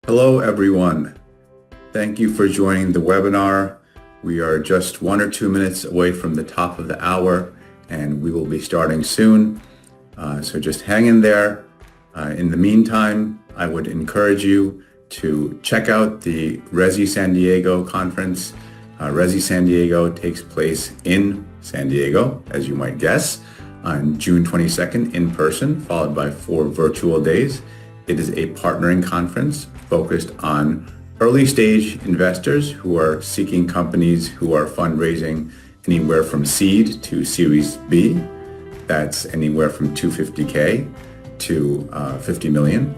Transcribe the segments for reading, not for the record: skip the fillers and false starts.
Hello, everyone. Thank you for joining the webinar. We are just 1 or 2 minutes away from the top of the hour, and we will be starting soon. So just hang in there. In the meantime, I would encourage you to check out the RESI San Diego conference. RESI San Diego takes place in San Diego, as you might guess, on June 22nd in person, followed by 4 virtual days. It is a partnering conference focused on early stage investors who are seeking companies who are fundraising anywhere from seed to Series B. That's anywhere from $250K to $50 million.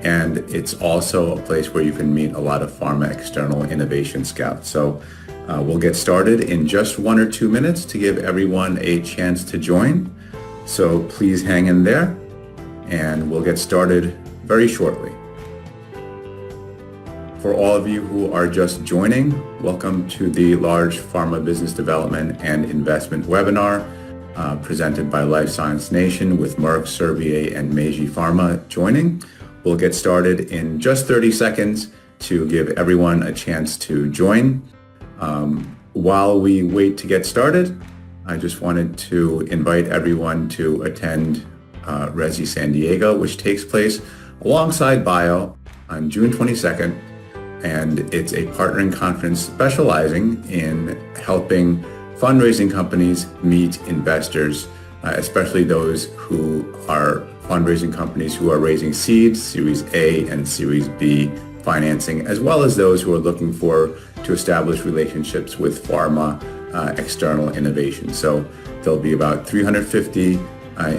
And it's also a place where you can meet a lot of pharma external innovation scouts. So we'll get started in just 1 or 2 minutes to give everyone a chance to join. So please hang in there, and we'll get started very shortly. For all of you who are just joining, welcome to the Large Pharma Business Development and Investment webinar presented by Life Science Nation with Merck, Servier, and Meiji Pharma joining. We'll get started in just 30 seconds to give everyone a chance to join. While we wait to get started, I just wanted to invite everyone to attend RESI San Diego, which takes place alongside BIO on June 22nd. And it's a partnering conference specializing in helping fundraising companies meet investors, especially those who are fundraising companies who are raising seed, Series A and Series B financing, as well as those who are looking to establish relationships with pharma external innovation. So there'll be about 350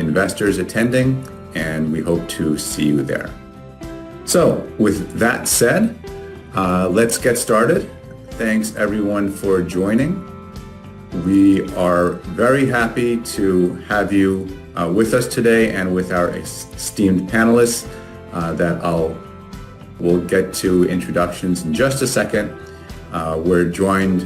investors attending, and we hope to see you there. So with that said, let's get started. Thanks everyone for joining. We are very happy to have you with us today and with our esteemed panelists that we'll get to introductions in just a second. We're joined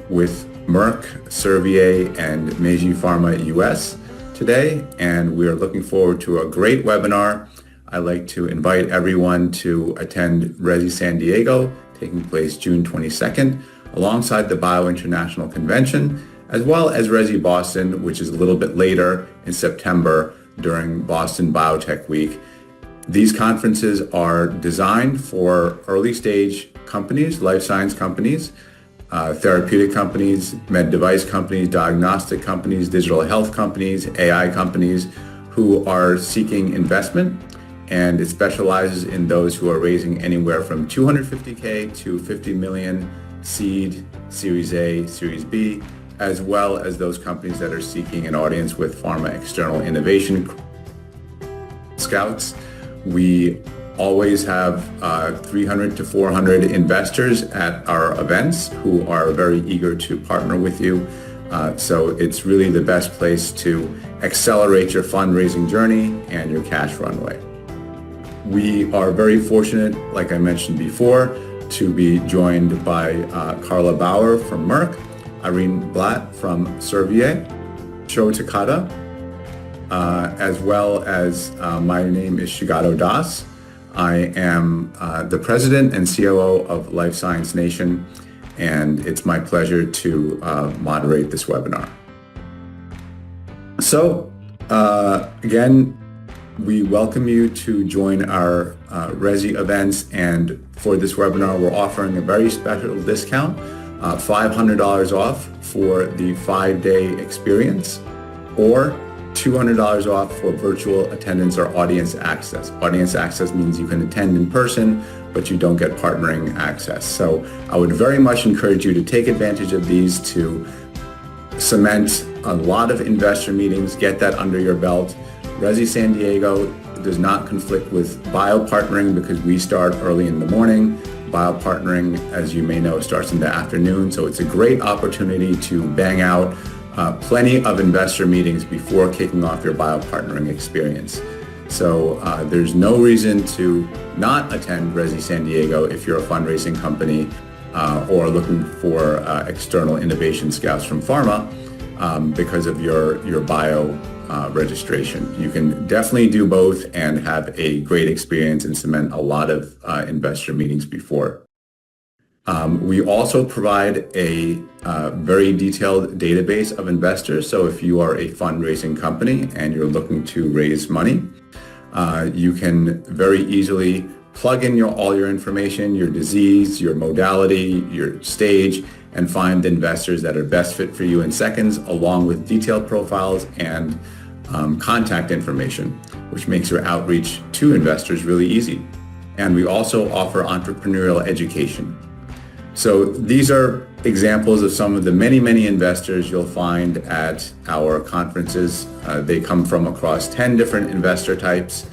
with Merck, Servier, and Meiji Pharma US today, and we are looking forward to a great webinar. I'd like to invite everyone to attend RESI San Diego, taking place June 22nd, alongside the Bio International Convention, as well as RESI Boston, which is a little bit later in September during Boston Biotech Week. These conferences are designed for early stage companies, life science companies, therapeutic companies, med device companies, diagnostic companies, digital health companies, AI companies who are seeking investment. And it specializes in those who are raising anywhere from $250K to $50 million seed, Series A, Series B, as well as those companies that are seeking an audience with pharma external innovation scouts. We always have 300 to 400 investors at our events who are very eager to partner with you. So it's really the best place to accelerate your fundraising journey and your cash runway. We are very fortunate, like I mentioned before, to be joined by Carla Bauer from Merck, Irene Blatt from Servier, Sho Takada, as well as my name is Shigato Das. I am the president and COO of Life Science Nation, and it's my pleasure to moderate this webinar. So again, we welcome you to join our RESI events, and for this webinar, we're offering a very special discount, $500 off for the 5-day experience, or $200 off for virtual attendance or audience access. Audience access means you can attend in person, but you don't get partnering access. So I would very much encourage you to take advantage of these to cement a lot of investor meetings, get that under your belt. RESI San Diego does not conflict with bio partnering because we start early in the morning. Bio partnering, as you may know, starts in the afternoon. So it's a great opportunity to bang out plenty of investor meetings before kicking off your bio partnering experience. So there's no reason to not attend RESI San Diego if you're a fundraising company or looking for external innovation scouts from pharma because of your bio registration. You can definitely do both and have a great experience and cement a lot of investor meetings before. We also provide a very detailed database of investors. So if you are a fundraising company and you're looking to raise money, you can very easily plug in all your information, your disease, your modality, your stage, and find the investors that are best fit for you in seconds, along with detailed profiles and contact information, which makes your outreach to investors really easy. And we also offer entrepreneurial education. So these are examples of some of the many, many investors you'll find at our conferences. They come from across 10 different investor types.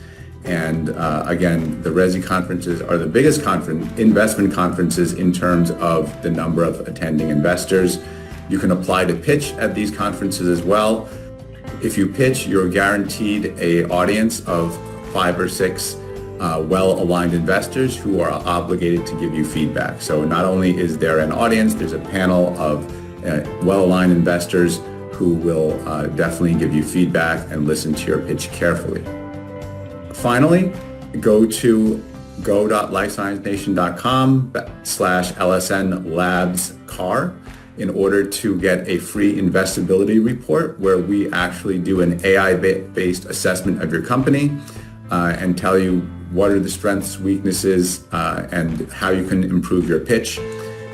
And again, the RESI conferences are the biggest investment conferences in terms of the number of attending investors. You can apply to pitch at these conferences as well. If you pitch, you're guaranteed an audience of 5 or 6 well-aligned investors who are obligated to give you feedback. So not only is there an audience, there's a panel of well-aligned investors who will definitely give you feedback and listen to your pitch carefully. Finally, go to go.lifesciencenation.com/LSN-LABS-CAR in order to get a free investability report where we actually do an AI-based assessment of your company and tell you what are the strengths, weaknesses, and how you can improve your pitch.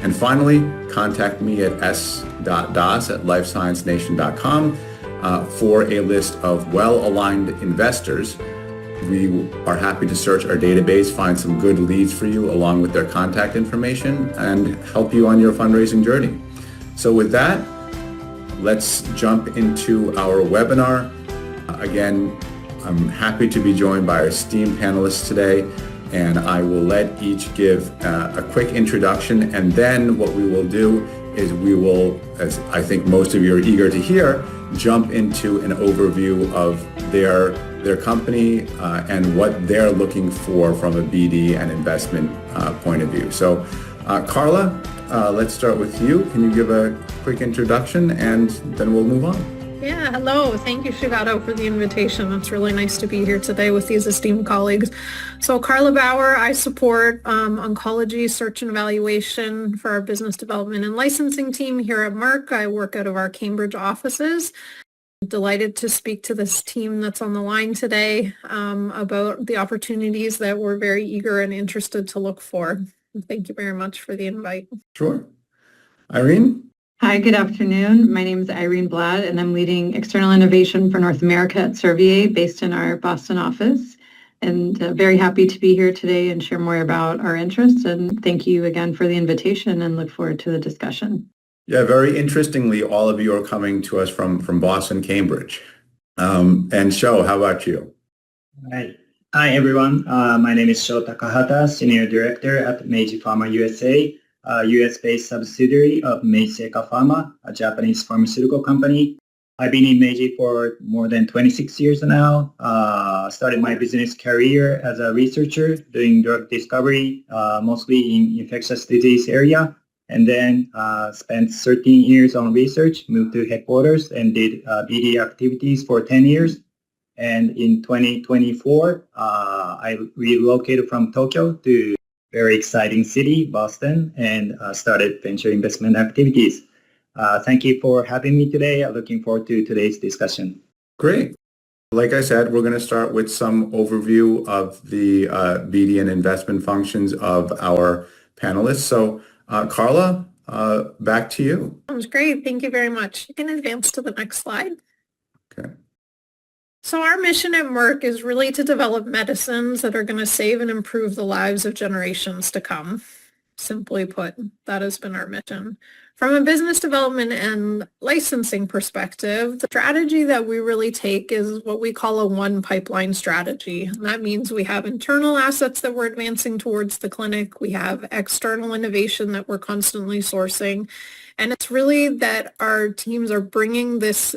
And finally, contact me at s.das@lifesciencenation.com for a list of well-aligned investors. We are happy to search our database, find some good leads for you along with their contact information, and help you on your fundraising journey. So with that, let's jump into our webinar. Again, I'm happy to be joined by our esteemed panelists today, and I will let each give a quick introduction, and then what we will do is we will, as I think most of you are eager to hear, jump into an overview of their company and what they're looking for from a BD and investment point of view. So Carla, let's start with you. Can you give a quick introduction and then we'll move on? Yeah, hello. Thank you, Shigato, for the invitation. It's really nice to be here today with these esteemed colleagues. So Carla Bauer, I support oncology search and evaluation for our business development and licensing team here at Merck. I work out of our Cambridge offices. Delighted to speak to this team that's on the line today about the opportunities that we're very eager and interested to look for. Thank you very much for the invite. Sure. Irene? Hi, good afternoon. My name is Irene Blad, and I'm leading external innovation for North America at Servier, based in our Boston office. And very happy to be here today and share more about our interests. And thank you again for the invitation and look forward to the discussion. Yeah, very interestingly, all of you are coming to us from Boston, Cambridge. And Sho, how about you? Hi, everyone. My name is Sho Takahata, Senior Director at Meiji Pharma USA, a US-based subsidiary of Meiji Pharma, a Japanese pharmaceutical company. I've been in Meiji for more than 26 years now. Started my business career as a researcher doing drug discovery, mostly in infectious disease area. And then spent 13 years on research, moved to headquarters and did BD activities for 10 years. And in 2024, I relocated from Tokyo to very exciting city, Boston, and started venture investment activities. Thank you for having me today. I'm looking forward to today's discussion. Great. Like I said, we're going to start with some overview of the BD and investment functions of our panelists. So Carla, back to you. Sounds great. Thank you very much. You can advance to the next slide. Okay. So our mission at Merck is really to develop medicines that are going to save and improve the lives of generations to come. Simply put, that has been our mission. From a business development and licensing perspective, the strategy that we really take is what we call a one pipeline strategy. And that means we have internal assets that we're advancing towards the clinic. We have external innovation that we're constantly sourcing. And it's really that our teams are bringing this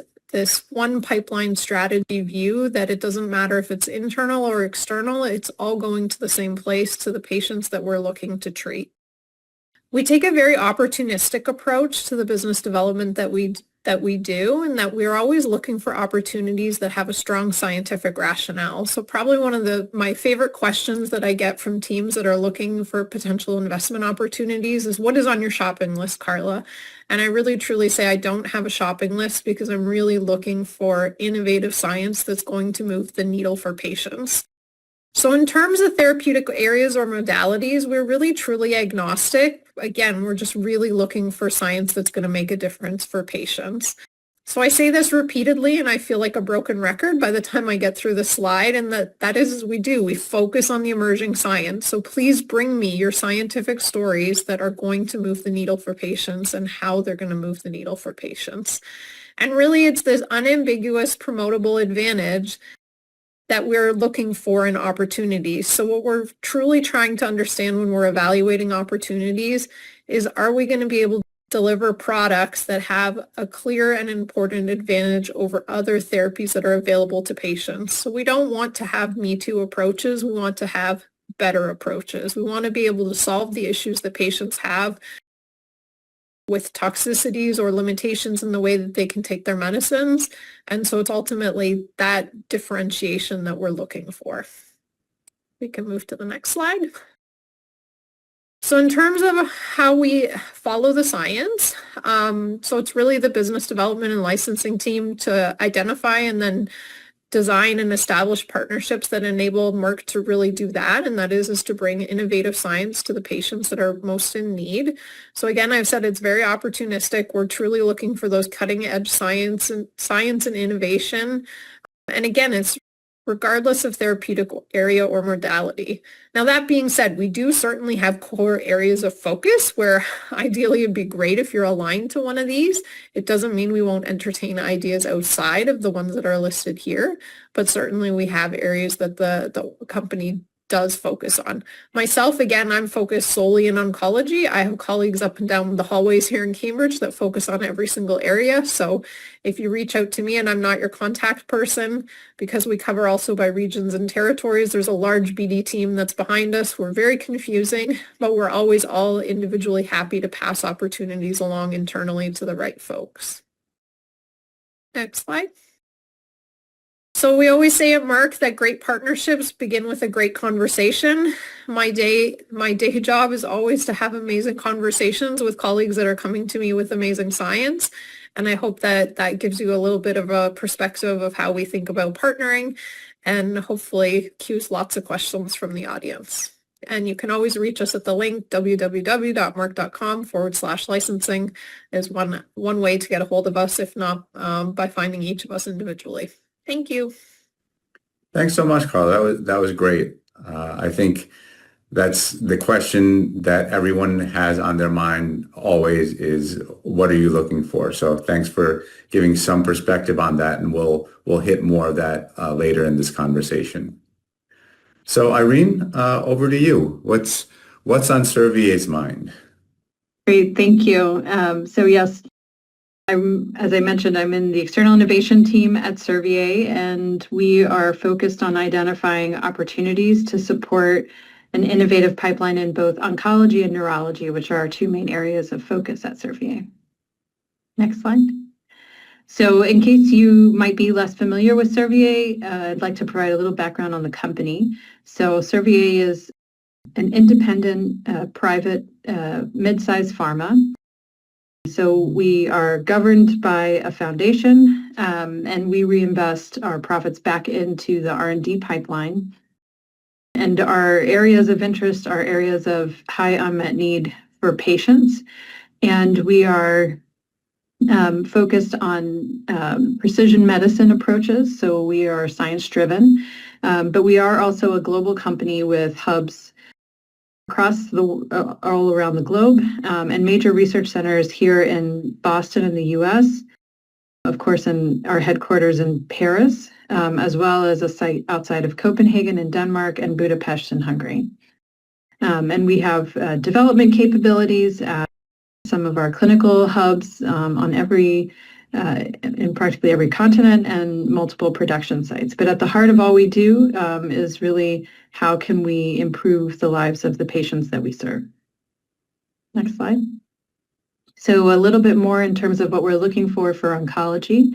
one pipeline strategy view that it doesn't matter if it's internal or external, it's all going to the same place, to the patients that we're looking to treat. We take a very opportunistic approach to the business development that we that we do, and that we're always looking for opportunities that have a strong scientific rationale. So probably one of my favorite questions that I get from teams that are looking for potential investment opportunities is, what is on your shopping list, Carla? And I really truly say I don't have a shopping list, because I'm really looking for innovative science that's going to move the needle for patients. So in terms of therapeutic areas or modalities, we're really truly agnostic. Again, we're just really looking for science that's going to make a difference for patients. So I say this repeatedly, and I feel like a broken record by the time I get through the slide, and that is we do. We focus on the emerging science. So please bring me your scientific stories that are going to move the needle for patients and how they're going to move the needle for patients. And really, it's this unambiguous promotable advantage that we're looking for in opportunities. So what we're truly trying to understand when we're evaluating opportunities is, are we going to be able to deliver products that have a clear and important advantage over other therapies that are available to patients? So we don't want to have Me Too approaches. We want to have better approaches. We want to be able to solve the issues that patients have with toxicities or limitations in the way that they can take their medicines. And so it's ultimately that differentiation that we're looking for. We can move to the next slide. So in terms of how we follow the science, so it's really the business development and licensing team to identify and then design and establish partnerships that enable Merck to really do that, and that is to bring innovative science to the patients that are most in need. So again, I've said it's very opportunistic. We're truly looking for those cutting edge science and innovation. And again, it's regardless of therapeutic area or modality. Now, that being said, we do certainly have core areas of focus where ideally it'd be great if you're aligned to one of these. It doesn't mean we won't entertain ideas outside of the ones that are listed here, but certainly we have areas that the company does focus on. Myself, again, I'm focused solely in oncology. I have colleagues up and down the hallways here in Cambridge that focus on every single area. So if you reach out to me and I'm not your contact person, because we cover also by regions and territories, there's a large BD team that's behind us. We're very confusing, but we're always all individually happy to pass opportunities along internally to the right folks. Next slide. So we always say at Merck that great partnerships begin with a great conversation. My day job is always to have amazing conversations with colleagues that are coming to me with amazing science. And I hope that that gives you a little bit of a perspective of how we think about partnering, and hopefully cues lots of questions from the audience. And you can always reach us at the link www.merck.com/licensing is one way to get a hold of us, if not by finding each of us individually. Thank you. Thanks so much, Carla. That was great. I think that's the question that everyone has on their mind always is, what are you looking for? So thanks for giving some perspective on that, and we'll hit more of that later in this conversation. So Irene, over to you. What's on Servier's mind? Great, thank you. So yes, as I mentioned, I'm in the external innovation team at Servier, and we are focused on identifying opportunities to support an innovative pipeline in both oncology and neurology, which are our two main areas of focus at Servier. Next slide. So in case you might be less familiar with Servier, I'd like to provide a little background on the company. So Servier is an independent, private, mid-sized pharma. So we are governed by a foundation, and we reinvest our profits back into the R&D pipeline. And our areas of interest are areas of high unmet need for patients. And we are focused on precision medicine approaches. So we are science-driven, but we are also a global company with hubs across all around the globe, and major research centers here in Boston in the U.S., of course, in our headquarters in Paris, as well as a site outside of Copenhagen in Denmark and Budapest in Hungary. And we have development capabilities at some of our clinical hubs in practically every continent, and multiple production sites. But at the heart of all we do is really, how can we improve the lives of the patients that we serve? Next slide. So a little bit more in terms of what we're looking for oncology.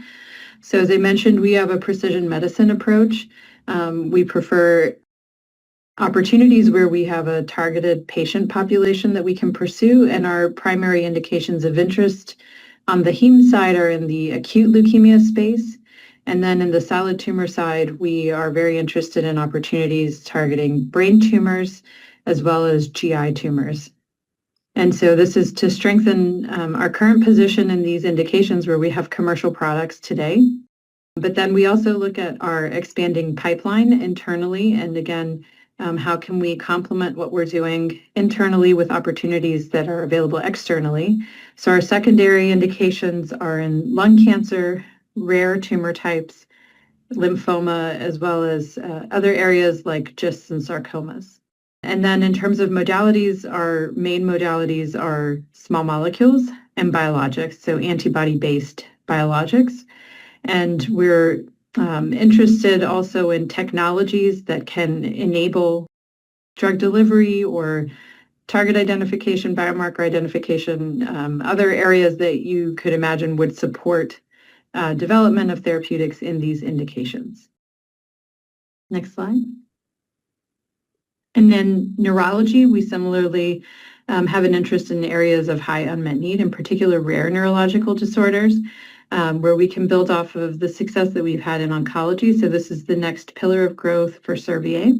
So as I mentioned, we have a precision medicine approach. We prefer opportunities where we have a targeted patient population that we can pursue, and our primary indications of interest on the heme side are in the acute leukemia space. And then in the solid tumor side, we are very interested in opportunities targeting brain tumors as well as GI tumors. And so this is to strengthen our current position in these indications where we have commercial products today. But then we also look at our expanding pipeline internally, and again, how can we complement what we're doing internally with opportunities that are available externally. So our secondary indications are in lung cancer, rare tumor types, lymphoma, as well as other areas like GISTs and sarcomas. And then in terms of modalities, our main modalities are small molecules and biologics, so antibody-based biologics. And we're interested also in technologies that can enable drug delivery or target identification, biomarker identification, other areas that you could imagine would support development of therapeutics in these indications. Next slide. And then neurology, we similarly have an interest in areas of high unmet need, in particular rare neurological disorders, where we can build off of the success that we've had in oncology. So this is the next pillar of growth for Servier.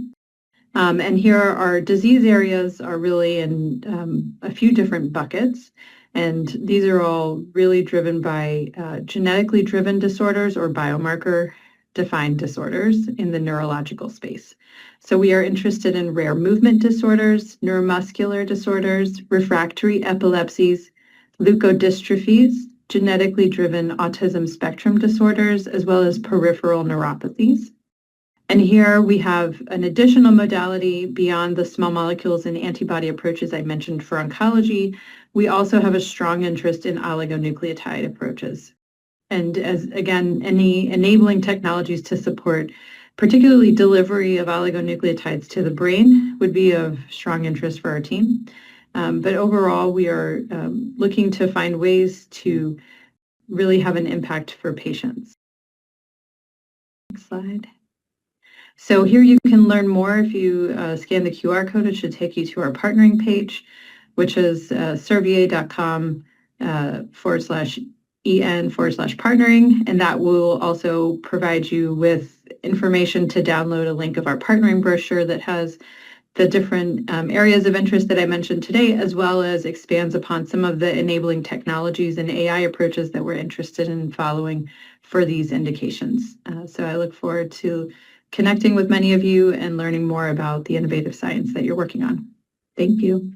And here our disease areas are really in a few different buckets. And these are all really driven by genetically driven disorders or biomarker defined disorders in the neurological space. So we are interested in rare movement disorders, neuromuscular disorders, refractory epilepsies, leukodystrophies, genetically driven autism spectrum disorders, as well as peripheral neuropathies. And here we have an additional modality beyond the small molecules and antibody approaches I mentioned for oncology. We also have a strong interest in oligonucleotide approaches. And as again, any enabling technologies to support particularly delivery of oligonucleotides to the brain would be of strong interest for our team. But overall, we are looking to find ways to really have an impact for patients. Next slide. So here you can learn more. If you scan the QR code, it should take you to our partnering page, which is servier.com/en/partnering. And that will also provide you with information to download a link of our partnering brochure that has the different areas of interest that I mentioned today, as well as expands upon some of the enabling technologies and AI approaches that we're interested in following for these indications. So I look forward to connecting with many of you and learning more about the innovative science that you're working on. Thank you.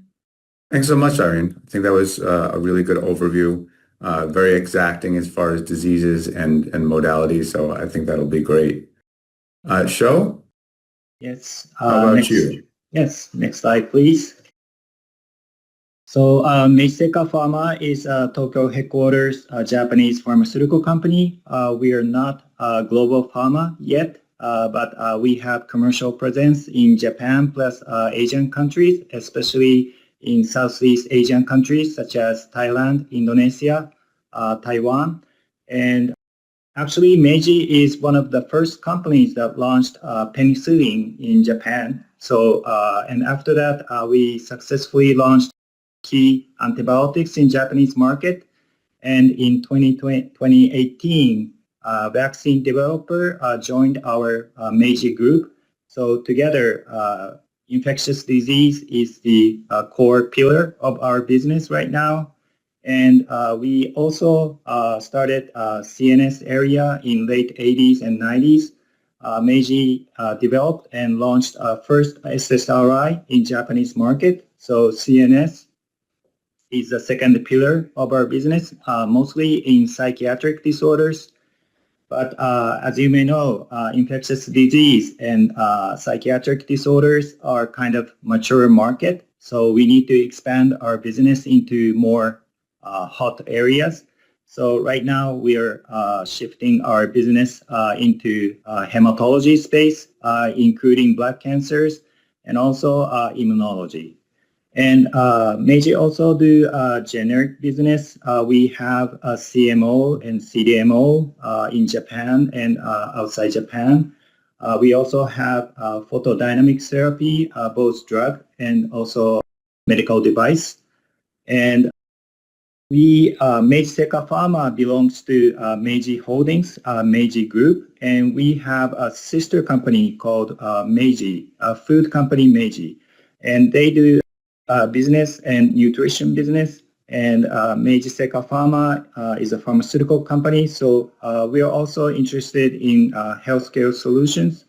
Thanks so much, Irene. I think that was a really good overview, very exacting as far as diseases and modalities. So I think that'll be great. Sho? Yes. How about you? Yes, next slide, please. So Meiji Pharma is a Tokyo headquarters Japanese pharmaceutical company. We are not a global pharma yet, but we have commercial presence in Japan plus Asian countries, especially in Southeast Asian countries such as Thailand, Indonesia, Taiwan. And actually, Meiji is one of the first companies that launched penicillin in Japan. So, and after that, we successfully launched key antibiotics in Japanese market. And in 2018, vaccine developer joined our Meiji group. So together, infectious disease is the core pillar of our business right now. And we also started CNS area in late 80s and 90s. Meiji developed and launched first SSRI in Japanese market. So CNS is the second pillar of our business, mostly in psychiatric disorders. But as you may know, infectious disease and psychiatric disorders are kind of mature market. So we need to expand our business into more hot areas. So right now we are shifting our business into hematology space, including blood cancers and also immunology. And Meiji also do generic business. We have a CMO and CDMO in Japan and outside Japan. We also have photodynamic therapy, both drug and also medical device. And Meiji Seika Pharma belongs to Meiji Holdings, Meiji Group, and we have a sister company called Meiji, a food company Meiji. And they do business and nutrition business. And Meiji Seika Pharma is a pharmaceutical company. So we are also interested in healthcare solutions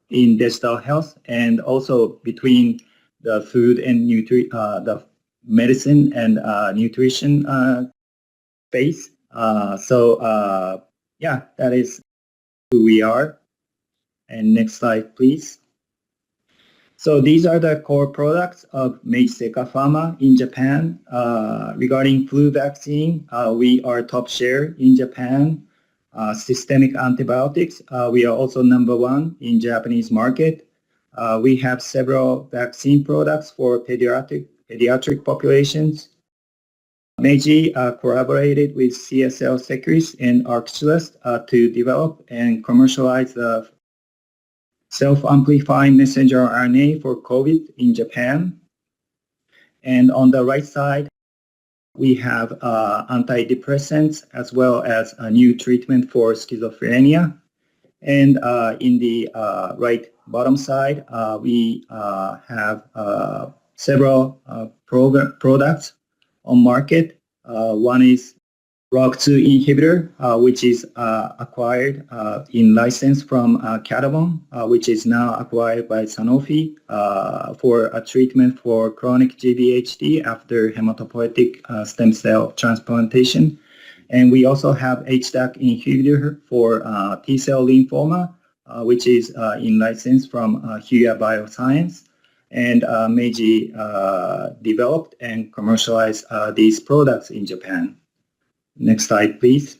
in digital health, and also between the food and the medicine and nutrition space. Yeah, that is who we are. And next slide, please. So these are the core products of Meiji Seika Pharma in Japan. Regarding flu vaccine, we are top share in Japan. Systemic antibiotics, we are also number one in Japanese market. We have several vaccine products for pediatric populations. Meiji collaborated with CSL Seqirus and Arcturus to develop and commercialize the self-amplifying messenger RNA for COVID in Japan. And on the right side, we have antidepressants as well as a new treatment for schizophrenia. And in the right bottom side, we have several products on market. One is ROG2 inhibitor, which is acquired in license from Catabon, which is now acquired by Sanofi for a treatment for chronic GVHD after hematopoietic stem cell transplantation. And we also have HDAC inhibitor for T-cell lymphoma, which is in license from Huya Bioscience. And Meiji developed and commercialized these products in Japan. Next slide, please.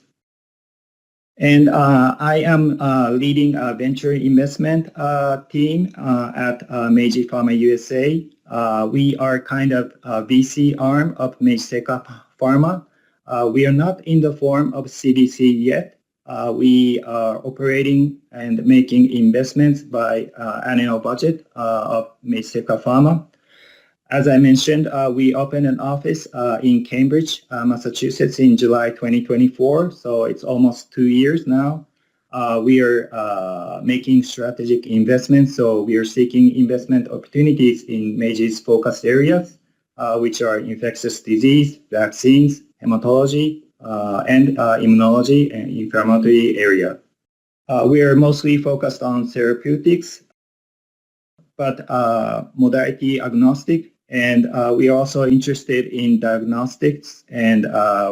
And I am leading a venture investment team at Meiji Pharma USA. We are kind of a VC arm of Meiji Seika Pharma. We are not in the form of CVC yet. We are operating and making investments by annual budget of Meiji Seika Pharma. As I mentioned, we opened an office in Cambridge, Massachusetts in July 2024, so it's almost 2 years now. We are making strategic investments, so we are seeking investment opportunities in Meiji's focus areas, which are infectious disease, vaccines, hematology, and immunology and inflammatory area. We are mostly focused on therapeutics, but modality agnostic. And we are also interested in diagnostics. And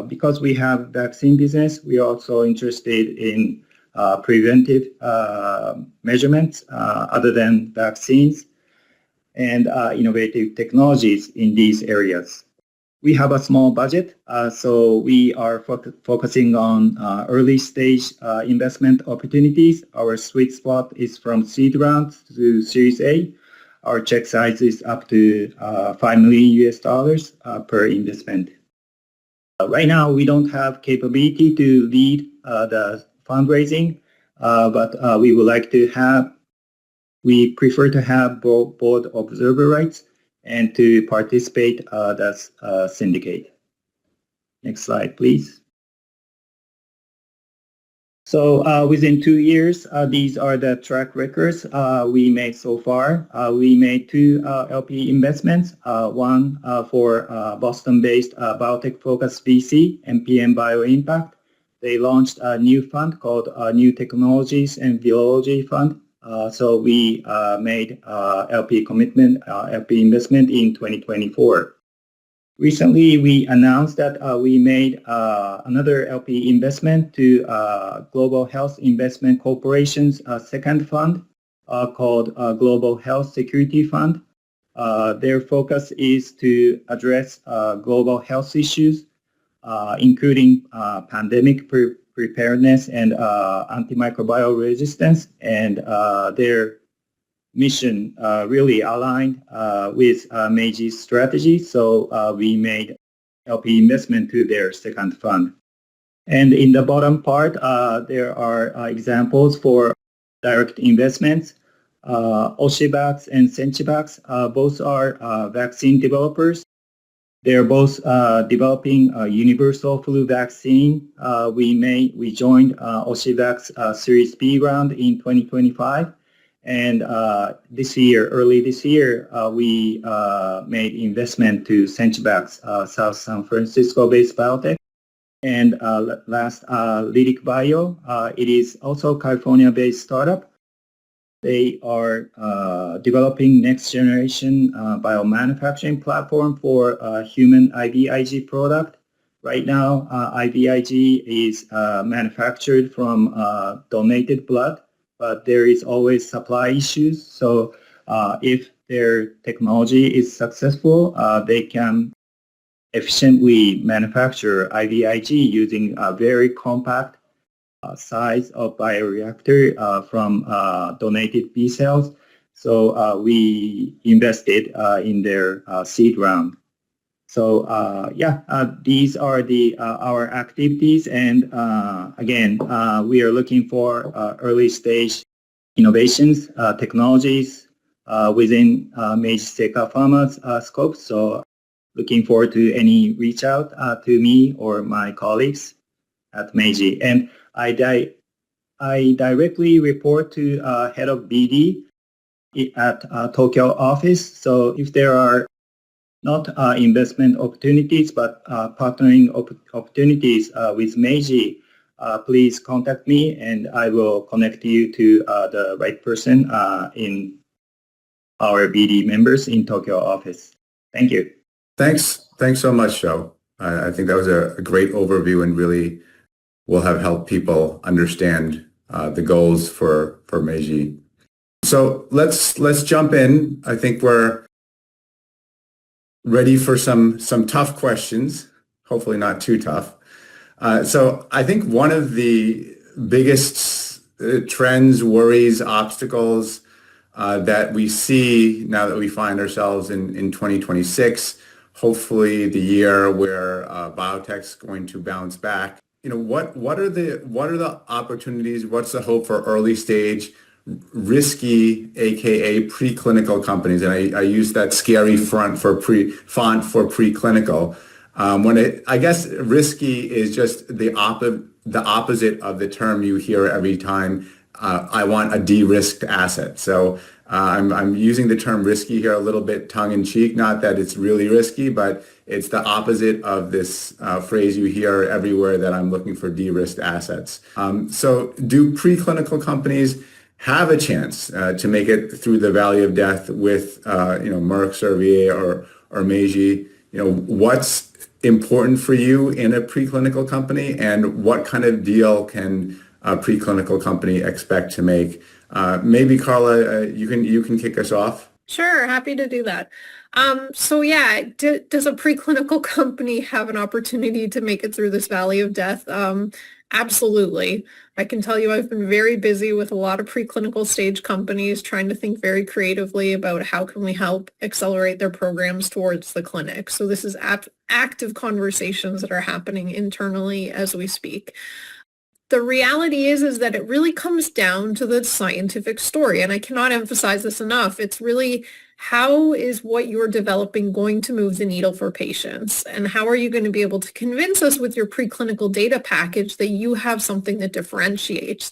because we have vaccine business, we are also interested in preventive measurements other than vaccines and innovative technologies in these areas. We have a small budget, so we are focusing on early stage investment opportunities. Our sweet spot is from seed round to Series A. Our check size is up to $5 million per investment. Right now, we don't have capability to lead the fundraising, but we prefer to have board observer rights and to participate as syndicate. Next slide, please. So within 2 years, these are the track records we made so far. We made 2 LP investments, one for Boston-based biotech-focused VC, MPM BioImpact. They launched a new fund called New Technologies and Virology Fund. So we made LP investment in 2024. Recently, we announced that we made another LP investment to Global Health Investment Corporation's second fund called Global Health Security Fund. Their focus is to address global health issues, including pandemic preparedness and antimicrobial resistance. And their mission really aligned with Meiji's strategy. So we made LP investment to their second fund. And in the bottom part, there are examples for direct investments. Oshivax and Senchivax, both are vaccine developers. They're both developing a universal flu vaccine. We joined Oshivax Series B round in 2025. And early this year, we made investment to Senchivax, South San Francisco-based biotech. And last, Lyric Bio, it is also a California-based startup. They are developing next-generation biomanufacturing platform for human IVIG product. Right now, IVIG is manufactured from donated blood, but there is always supply issues. So if their technology is successful, they can efficiently manufacture IVIG using a very compact size of bioreactor from donated B cells. So we invested in their seed round. So these are our activities, and again, we are looking for early stage innovations, technologies within Meiji Seika Pharma's scope. So looking forward to any reach out to me or my colleagues at Meiji. And I directly report to head of BD at Tokyo office. So if there are not investment opportunities, but partnering opportunities with Meiji, please contact me and I will connect you to the right person in our BD members in Tokyo office. Thank you. Thanks so much, Sho. I think that was a great overview and really will have helped people understand the goals for Meiji. So let's jump in. I think we're ready for some tough questions, hopefully not too tough. So I think one of the biggest trends, worries, obstacles that we see now that we find ourselves in 2026, hopefully the year where biotech's going to bounce back. What are the opportunities? What's the hope for early stage, risky, aka preclinical companies? And I use that scary font for preclinical. I guess risky is just the opposite of the term you hear every time. I want a de-risked asset. So I'm using the term risky here a little bit tongue-in-cheek, not that it's really risky, but it's the opposite of this phrase you hear everywhere that I'm looking for de-risked assets. So do preclinical companies have a chance to make it through the valley of death with Merck, Servier, or Meiji? What's important for you in a preclinical company, and what kind of deal can a preclinical company expect to make? Maybe Carla, you can kick us off. Sure, happy to do that. Does a preclinical company have an opportunity to make it through this valley of death? Absolutely. I can tell you I've been very busy with a lot of preclinical stage companies trying to think very creatively about how can we help accelerate their programs towards the clinic. So this is active conversations that are happening internally as we speak. The reality is that it really comes down to the scientific story, and I cannot emphasize this enough. It's really, how is what you're developing going to move the needle for patients? And how are you going to be able to convince us with your preclinical data package that you have something that differentiates?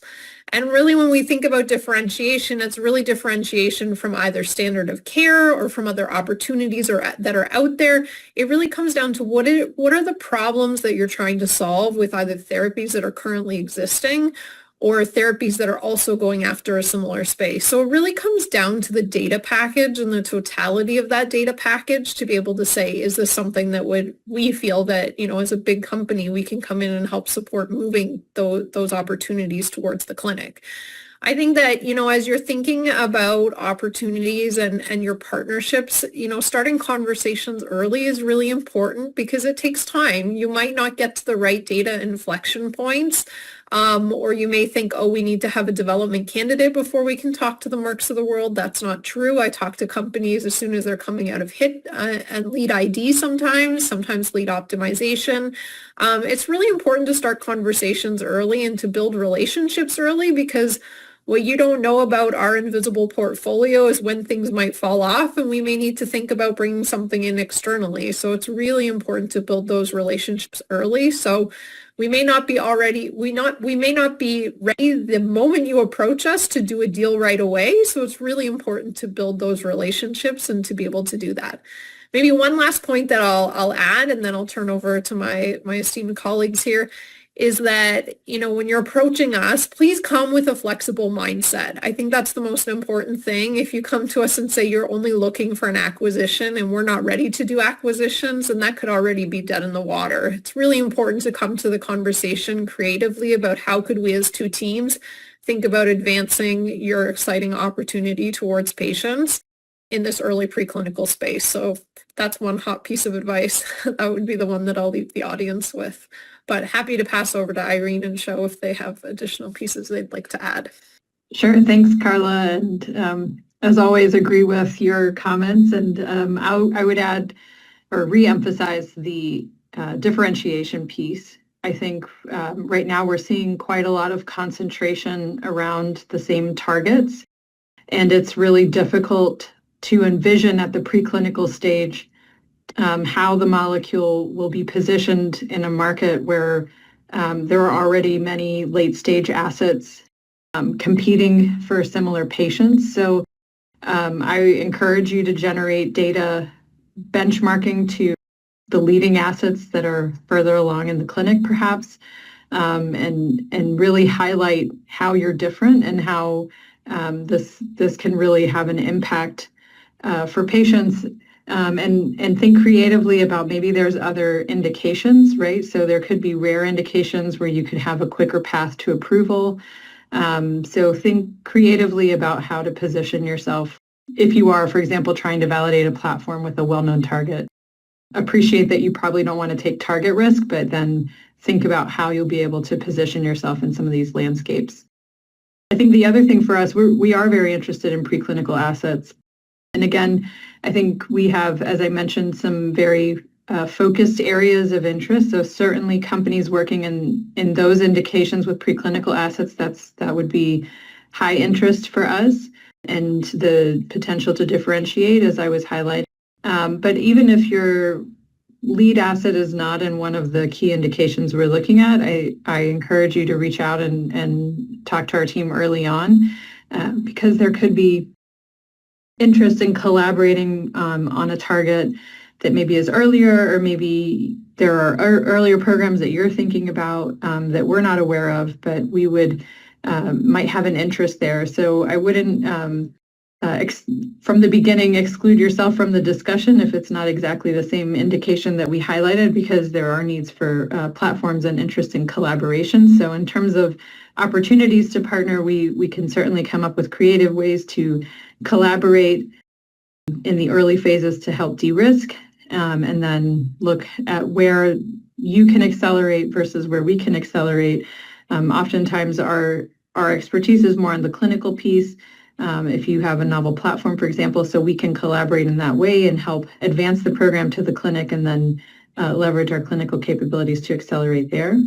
And really, when we think about differentiation, it's really differentiation from either standard of care or from other opportunities that are out there. It really comes down to what are the problems that you're trying to solve with either therapies that are currently existing or therapies that are also going after a similar space. So it really comes down to the data package and the totality of that data package to be able to say, is this something that we feel that, as a big company, we can come in and help support moving those opportunities towards the clinic. I think that, as you're thinking about opportunities and your partnerships, starting conversations early is really important because it takes time. You might not get to the right data inflection points Or you may think, oh, we need to have a development candidate before we can talk to the Mercks of the world. That's not true. I talk to companies as soon as they're coming out of HIT and lead ID sometimes lead optimization. It's really important to start conversations early and to build relationships early, because what you don't know about our invisible portfolio is when things might fall off and we may need to think about bringing something in externally. So it's really important to build those relationships early. So we may not be ready the moment you approach us to do a deal right away. So it's really important to build those relationships and to be able to do that. Maybe one last point that I'll add, and then I'll turn over to my esteemed colleagues here, is that, when you're approaching us, please come with a flexible mindset. I think that's the most important thing. If you come to us and say you're only looking for an acquisition and we're not ready to do acquisitions, and that could already be dead in the water. It's really important to come to the conversation creatively about how could we as two teams think about advancing your exciting opportunity towards patients in this early preclinical space. So that's one hot piece of advice. That would be the one that I'll leave the audience with. But happy to pass over to Irene and Show if they have additional pieces they'd like to add. Sure. Thanks, Carla. And as always, agree with your comments. And I would add or reemphasize the differentiation piece. I think right now we're seeing quite a lot of concentration around the same targets, and it's really difficult to envision at the preclinical stage how the molecule will be positioned in a market where there are already many late-stage assets competing for similar patients. So I encourage you to generate data benchmarking to the leading assets that are further along in the clinic, perhaps, and really highlight how you're different and how this can really have an impact for patients. And think creatively about maybe there's other indications, right? So there could be rare indications where you could have a quicker path to approval. So think creatively about how to position yourself if you are, for example, trying to validate a platform with a well-known target. Appreciate that you probably don't want to take target risk, but then think about how you'll be able to position yourself in some of these landscapes. I think the other thing for us, we are very interested in preclinical assets. And again, I think we have, as I mentioned, some very focused areas of interest. So certainly companies working in those indications with preclinical assets, that would be high interest for us, and the potential to differentiate, as I was highlighting. But even if your lead asset is not in one of the key indications we're looking at, I encourage you to reach out and talk to our team early on, because there could be interest in collaborating on a target that maybe is earlier, or maybe there are earlier programs that you're thinking about that we're not aware of, but we would might have an interest there. So I wouldn't from the beginning exclude yourself from the discussion if it's not exactly the same indication that we highlighted, because there are needs for platforms and interest in collaboration. So in terms of opportunities to partner, we can certainly come up with creative ways to collaborate in the early phases to help de-risk, and then look at where you can accelerate versus where we can accelerate. Oftentimes our expertise is more on the clinical piece. If you have a novel platform, for example, so we can collaborate in that way and help advance the program to the clinic, and then leverage our clinical capabilities to accelerate there.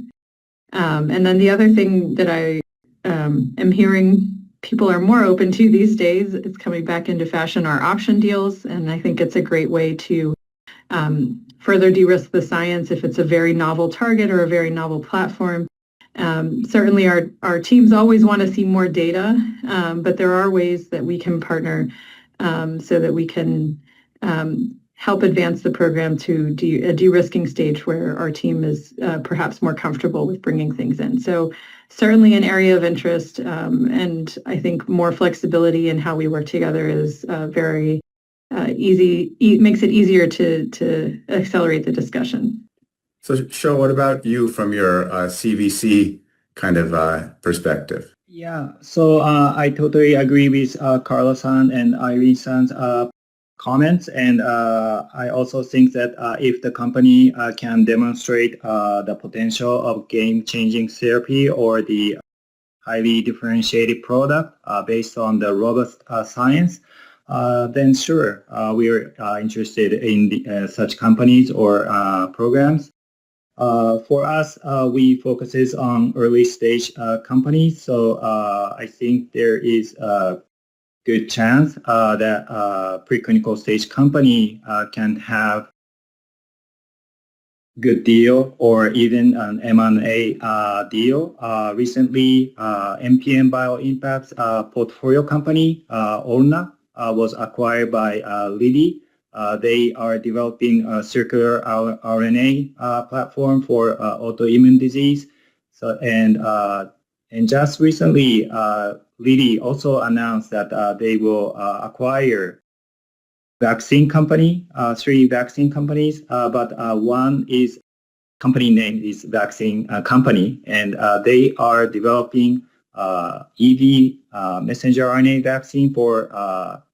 And then the other thing that I am hearing people are more open to these days, it's coming back into fashion, are option deals. And I think it's a great way to further de-risk the science if it's a very novel target or a very novel platform. Certainly our teams always want to see more data, but there are ways that we can partner so that we can help advance the program to a de-risking stage where our team is perhaps more comfortable with bringing things in. So certainly an area of interest, and I think more flexibility in how we work together is very easy. It makes it easier to accelerate the discussion. So, Sho, what about you from your CVC kind of perspective? Yeah, so I totally agree with Carla-san and Irene-san's comments. And I also think that if the company can demonstrate the potential of game-changing therapy or the highly differentiated product based on the robust science, then sure, we are interested in such companies or programs. For us, we focuses on early stage companies, so I think there is a good chance that preclinical stage company can have good deal or even an M&A deal. Recently, MPM BioImpact's portfolio company, Orna, was acquired by Lilly. They are developing a circular RNA platform for autoimmune disease. So and just recently, Lilly also announced that they will acquire vaccine company, 3 vaccine companies, but one is company name is Vaccine Company, and they are developing EV messenger RNA vaccine for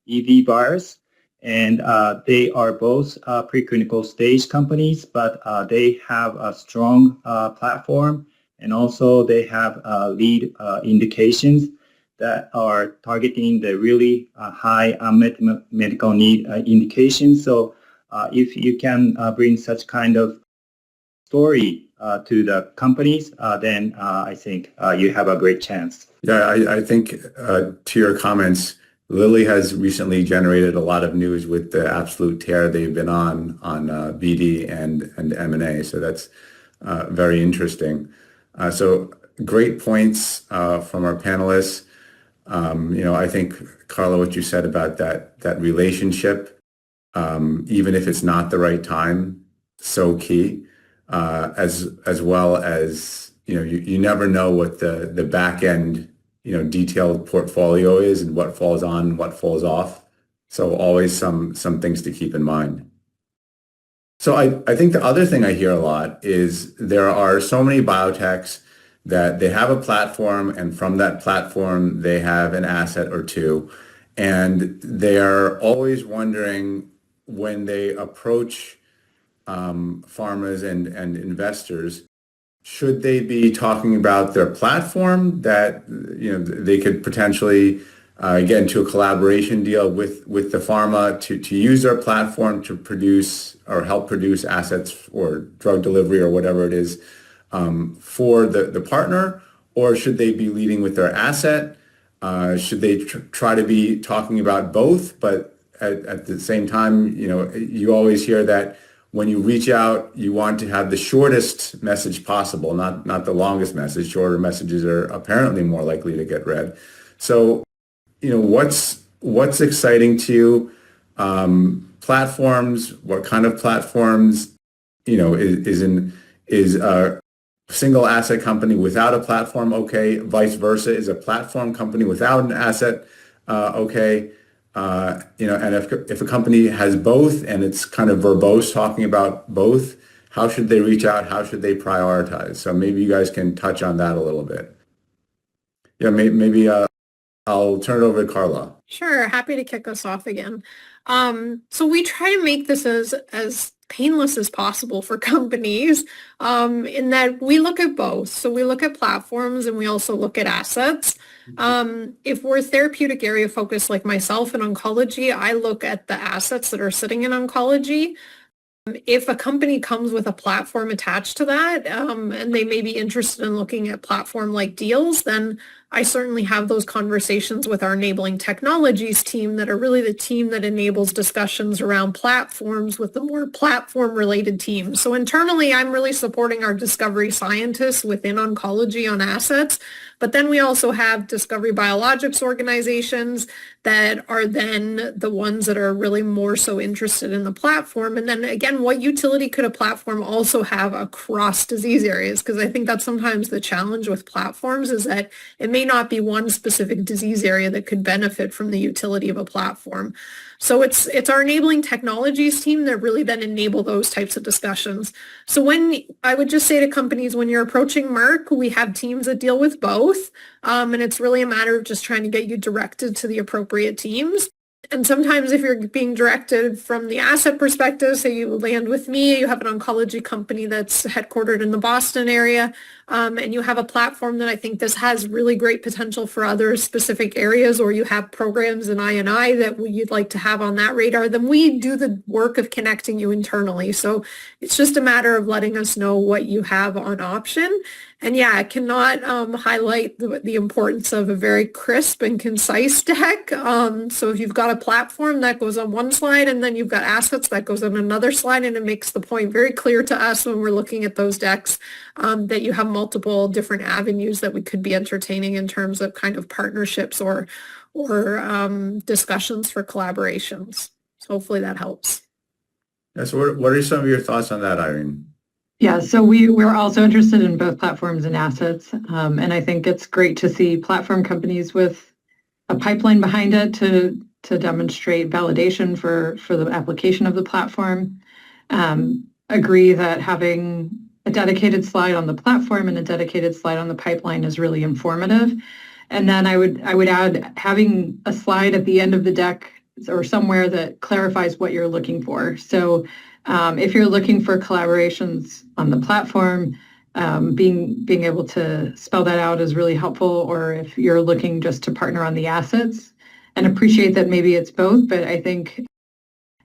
EV virus. And they are both preclinical stage companies, but they have a strong platform, and also they have lead indications that are targeting the really high unmet medical need indications. So if you can bring such kind of story to the companies, then I think you have a great chance. Yeah, I think to your comments, Lilly has recently generated a lot of news with the absolute tear they've been on BD and M&A. So that's very interesting. So great points from our panelists. I think, Carla, what you said about that relationship, even if it's not the right time, so key, as well as, you never know what the back end, detailed portfolio is and what falls on and what falls off. So always some things to keep in mind. So I think the other thing I hear a lot is there are so many biotechs that they have a platform, and from that platform, they have an asset or two. And they're always wondering, when they approach pharmas and investors, should they be talking about their platform that they could potentially get into a collaboration deal with the pharma to use their platform to produce or help produce assets or drug delivery or whatever it is for the partner? Or should they be leading with their asset? Should they try to be talking about both? But at the same time, you always hear that when you reach out, you want to have the shortest message possible, not the longest message. Shorter messages are apparently more likely to get read. So, what's exciting to you? Platforms, what kind of platforms? Is a single asset company without a platform okay? Vice versa, is a platform company without an asset okay? And if a company has both and it's kind of verbose talking about both, how should they reach out? How should they prioritize? So maybe you guys can touch on that a little bit. Yeah, maybe I'll turn it over to Carla. Sure, happy to kick us off again. So we try to make this as painless as possible for companies, in that we look at both. So we look at platforms and we also look at assets. If we're therapeutic area focused like myself in oncology, I look at the assets that are sitting in oncology. If a company comes with a platform attached to that, and they may be interested in looking at platform-like deals, then I certainly have those conversations with our enabling technologies team that are really the team that enables discussions around platforms with the more platform-related teams. So internally, I'm really supporting our discovery scientists within oncology on assets, but then we also have discovery biologics organizations that are then the ones that are really more so interested in the platform. And then again, what utility could a platform also have across disease areas? Because I think that's sometimes the challenge with platforms, is that it may not be one specific disease area that could benefit from the utility of a platform. So it's our enabling technologies team that really then enable those types of discussions. So when I would just say to companies, when you're approaching Merck, we have teams that deal with both. And it's really a matter of just trying to get you directed to the appropriate teams. And sometimes if you're being directed from the asset perspective, say you land with me, you have an oncology company that's headquartered in the Boston area, and you have a platform that I think this has really great potential for other specific areas, or you have programs in I&I that you'd like to have on that radar, then we do the work of connecting you internally. So it's just a matter of letting us know what you have on option. And yeah, I cannot highlight the importance of a very crisp and concise deck. So if you've got a platform that goes on one slide and then you've got assets that goes on another slide, and it makes the point very clear to us when we're looking at those decks that you have multiple different avenues that we could be entertaining in terms of kind of partnerships or discussions for collaborations. So hopefully that helps. Yeah, so what are some of your thoughts on that, Irene? Yeah, so we're also interested in both platforms and assets. And I think it's great to see platform companies with a pipeline behind it to demonstrate validation for the application of the platform. Agree that having a dedicated slide on the platform and a dedicated slide on the pipeline is really informative. And then I would add having a slide at the end of the deck or somewhere that clarifies what you're looking for. So if you're looking for collaborations on the platform, being able to spell that out is really helpful. Or if you're looking just to partner on the assets, and appreciate that maybe it's both, but I think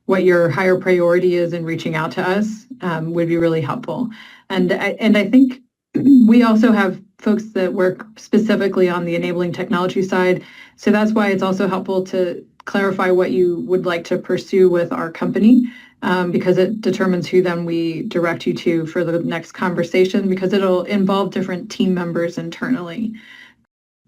what your higher priority is in reaching out to us would be really helpful. And I think we also have folks that work specifically on the enabling technology side. So that's why it's also helpful to clarify what you would like to pursue with our company, because it determines who then we direct you to for the next conversation, because it'll involve different team members internally.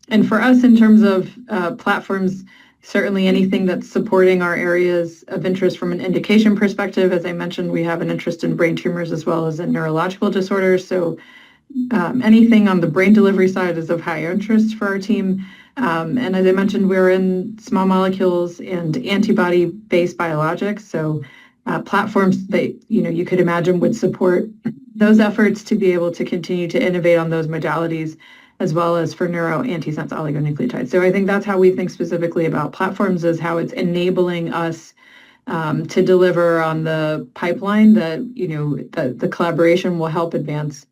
And for us, in terms of platforms, certainly anything that's supporting our areas of interest from an indication perspective. As I mentioned, we have an interest in brain tumors as well as in neurological disorders. So anything on the brain delivery side is of high interest for our team. And as I mentioned, we're in small molecules and antibody-based biologics. So platforms that you could imagine would support those efforts to be able to continue to innovate on those modalities, as well as for neuro antisense oligonucleotides. So I think that's how we think specifically about platforms, is how it's enabling us to deliver on the pipeline that, the collaboration will help advance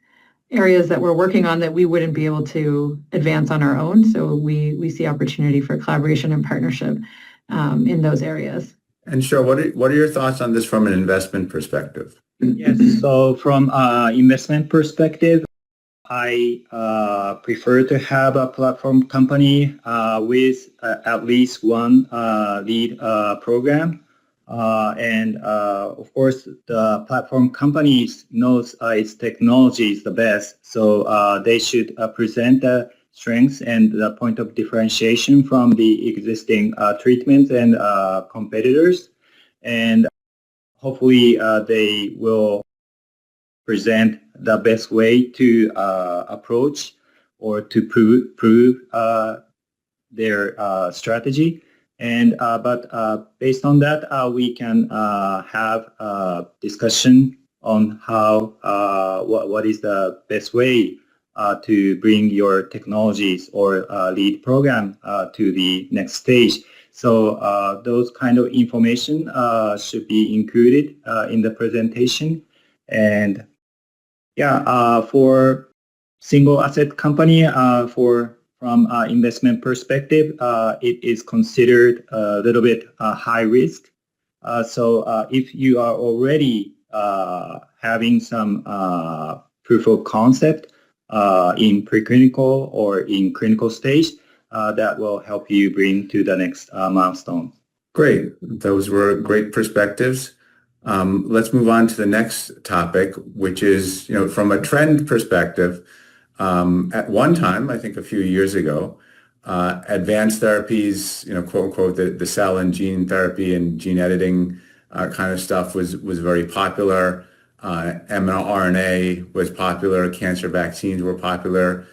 areas that we're working on that we wouldn't be able to advance on our own. So we see opportunity for collaboration and partnership in those areas. And sure, what are your thoughts on this from an investment perspective? Yes, so from investment perspective, I prefer to have a platform company with at least one lead program. And of course, the platform companies knows its technology is the best, so they should present the strengths and the point of differentiation from the existing treatments and competitors. And hopefully they will present the best way to approach or to prove their strategy. And but based on that, we can have a discussion on how what is the best way to bring your technologies or lead program to the next stage. So those kind of information should be included in the presentation. And yeah, for single asset company, from investment perspective, it is considered a little bit high risk. So if you are already having some proof of concept in preclinical or in clinical stage, that will help you bring to the next milestone. Great. Those were great perspectives. Let's move on to the next topic, which is, from a trend perspective, at one time, I think a few years ago, advanced therapies, quote unquote, the cell and gene therapy and gene editing kind of stuff was very popular. mRNA was popular. Cancer vaccines were popular.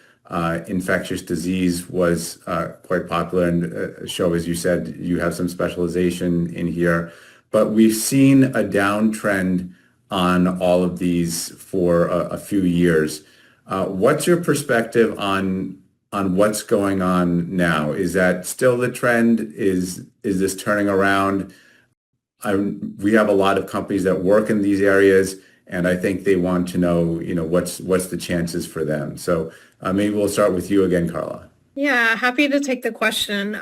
Infectious disease was quite popular. And Sho, as you said, you have some specialization in here. But we've seen a downtrend on all of these for a few years. What's your perspective on on what's going on now. Is that still the trend? Is this turning around? We have a lot of companies that work in these areas, and I think they want to know, what's the chances for them. So maybe we'll start with you again, Carla. Yeah, happy to take the question.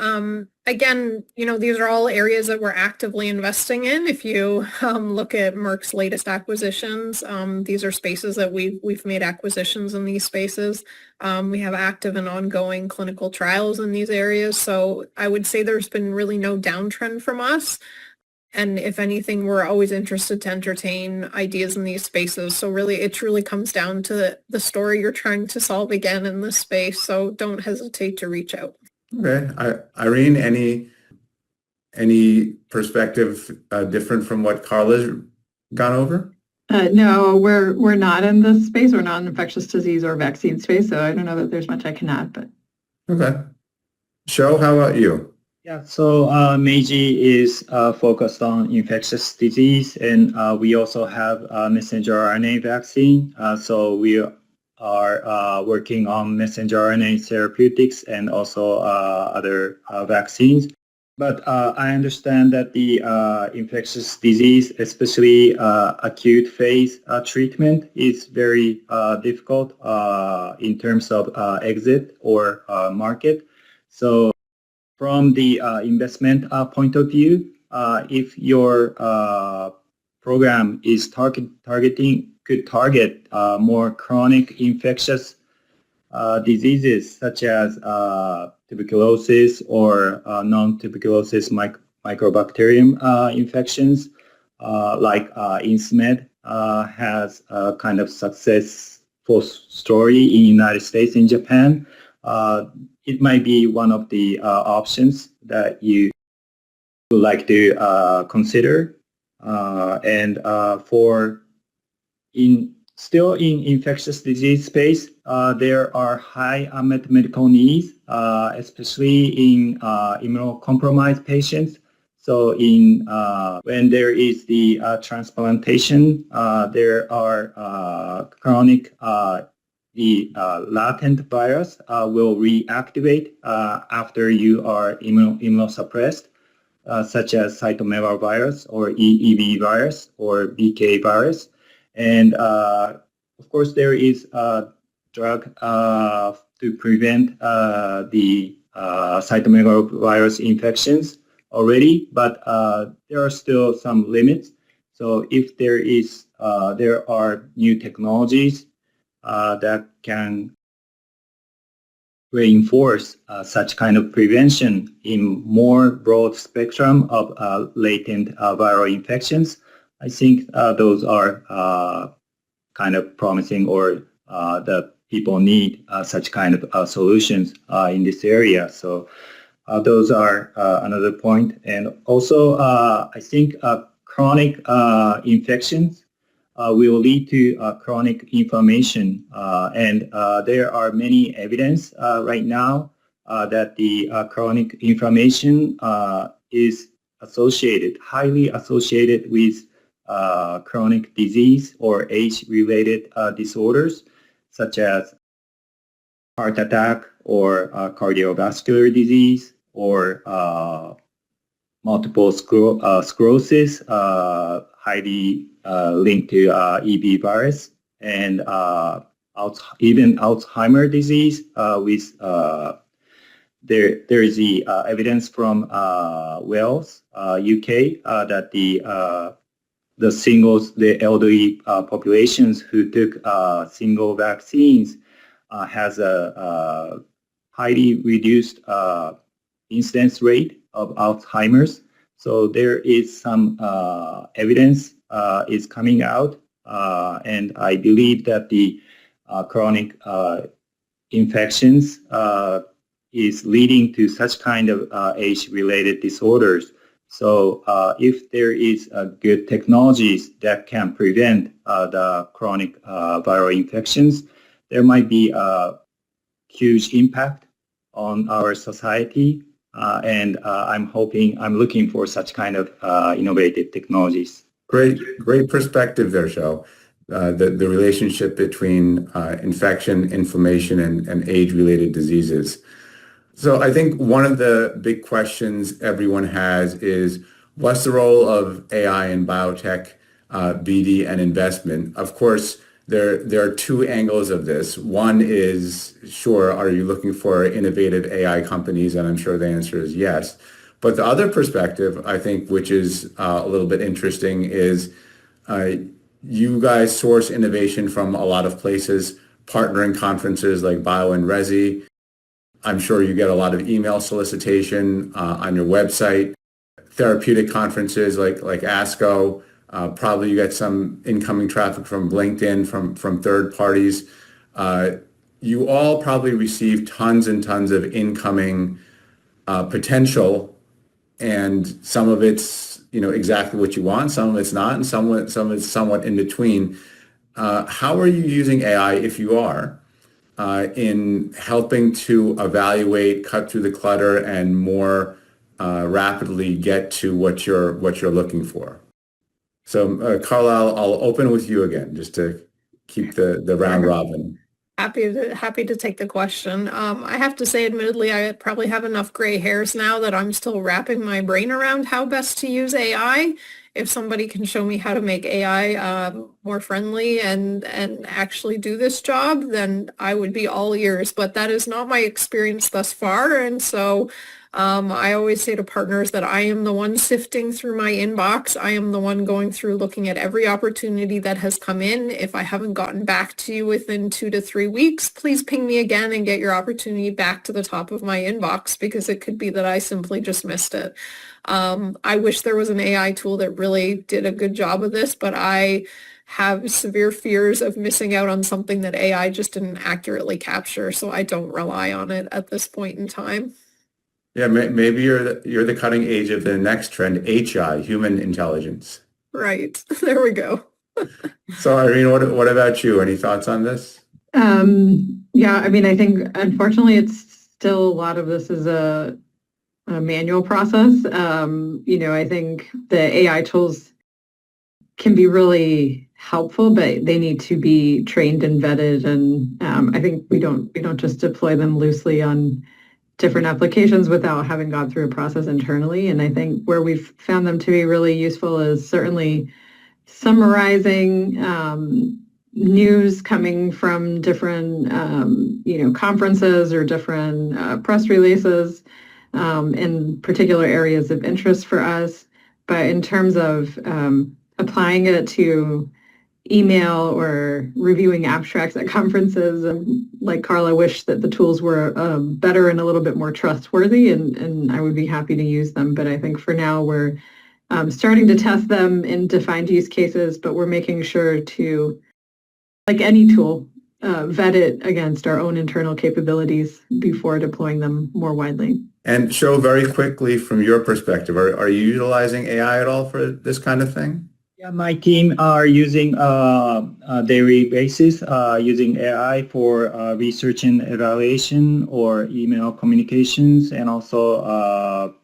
Again, these are all areas that we're actively investing in. If you look at Merck's latest acquisitions, these are spaces that we've made acquisitions in these spaces. We have active and ongoing clinical trials in these areas. So I would say there's been really no downtrend from us. And if anything, we're always interested to entertain ideas in these spaces. So really, it truly comes down to the story you're trying to solve again in this space. So don't hesitate to reach out. Okay. Irene, any perspective different from what Carla's gone over? No, we're not in this space. We're not in infectious disease or vaccine space. So I don't know that there's much I can add. But okay. Sho, how about you? Yeah, so Meiji is focused on infectious disease, and we also have messenger RNA vaccine. So we are working on messenger RNA therapeutics and also other vaccines. But I understand that the infectious disease, especially acute phase treatment, is very difficult in terms of exit or market. So from the investment point of view, if your program is could target more chronic infectious diseases such as tuberculosis or non-tuberculosis microbacterium infections, like INSMED has a kind of successful story in United States and Japan. It might be one of the options that you would like to consider. And still in infectious disease space, there are high unmet medical needs, especially in immunocompromised patients. So when there is the transplantation, there are chronic the latent virus will reactivate after you are immunosuppressed, such as cytomegalovirus or EEV virus or BK virus. And of course, there is a drug to prevent the cytomegalovirus infections already, but there are still some limits. So if there are new technologies that can reinforce such kind of prevention in more broad spectrum of latent viral infections, I think those are kind of promising, or the people need such kind of solutions in this area. So those are another point. And also, I think chronic infections will lead to chronic inflammation. And there are many evidence right now that the chronic inflammation is highly associated with chronic disease or age-related disorders, such as heart attack or cardiovascular disease or multiple sclerosis, highly linked to EB virus, and even Alzheimer's disease. With there is the evidence from Wales, UK, that the elderly populations who took single vaccines has a highly reduced incidence rate of Alzheimer's. So there is some evidence is coming out, and I believe that the chronic infections is leading to such kind of age-related disorders. So if there is good technologies that can prevent the chronic viral infections, there might be a huge impact on our society. And I'm looking for such kind of innovative technologies. Great perspective there, Sho. the relationship between infection, inflammation, and age-related diseases. So I think one of the big questions everyone has is, what's the role of AI in biotech, BD, and investment? Of course, there are two angles of this. One is, sure, are you looking for innovative AI companies? And I'm sure the answer is yes. But the other perspective, I think, which is a little bit interesting, is you guys source innovation from a lot of places, partnering conferences like Bio and RESI. I'm sure you get a lot of email solicitation on your website, therapeutic conferences like ASCO. Probably you get some incoming traffic from LinkedIn, from third parties. You all probably receive tons and tons of incoming potential, and some of it's exactly what you want, some of it's not, and some of it's somewhat in between. How are you using AI, if you are, in helping to evaluate, cut through the clutter, and more rapidly get to what you're looking for? So, Carla, I'll open with you again, just to keep the round robin. Happy to take the question. I have to say, admittedly, I probably have enough gray hairs now that I'm still wrapping my brain around how best to use AI. If somebody can show me how to make AI more friendly and actually do this job, then I would be all ears. But that is not my experience thus far. And so I always say to partners that I am the one sifting through my inbox. I am the one going through looking at every opportunity that has come in. If I haven't gotten back to you within 2 to 3 weeks, please ping me again and get your opportunity back to the top of my inbox, because it could be that I simply just missed it. I wish there was an AI tool that really did a good job of this, but I have severe fears of missing out on something that AI just didn't accurately capture, so I don't rely on it at this point in time. Yeah, maybe you're the cutting edge of the next trend, HI, human intelligence. Right. There we go. So, Irene, what about you? Any thoughts on this? Yeah, I mean, I think unfortunately it's still a lot of this is a manual process. I think the AI tools can be really helpful, but they need to be trained and vetted. And I think we don't just deploy them loosely on different applications without having gone through a process internally. And I think where we've found them to be really useful is certainly summarizing news coming from different, conferences or different press releases in particular areas of interest for us. But in terms of applying it to email or reviewing abstracts at conferences, like Carla, wish that the tools were better and a little bit more trustworthy, and I would be happy to use them. But I think for now we're starting to test them in defined use cases, but we're making sure to, like any tool, vet it against our own internal capabilities before deploying them more widely. And show very quickly from your perspective, are you utilizing AI at all for this kind of thing? Yeah, my team are using a daily basis, using AI for research and evaluation or email communications, and also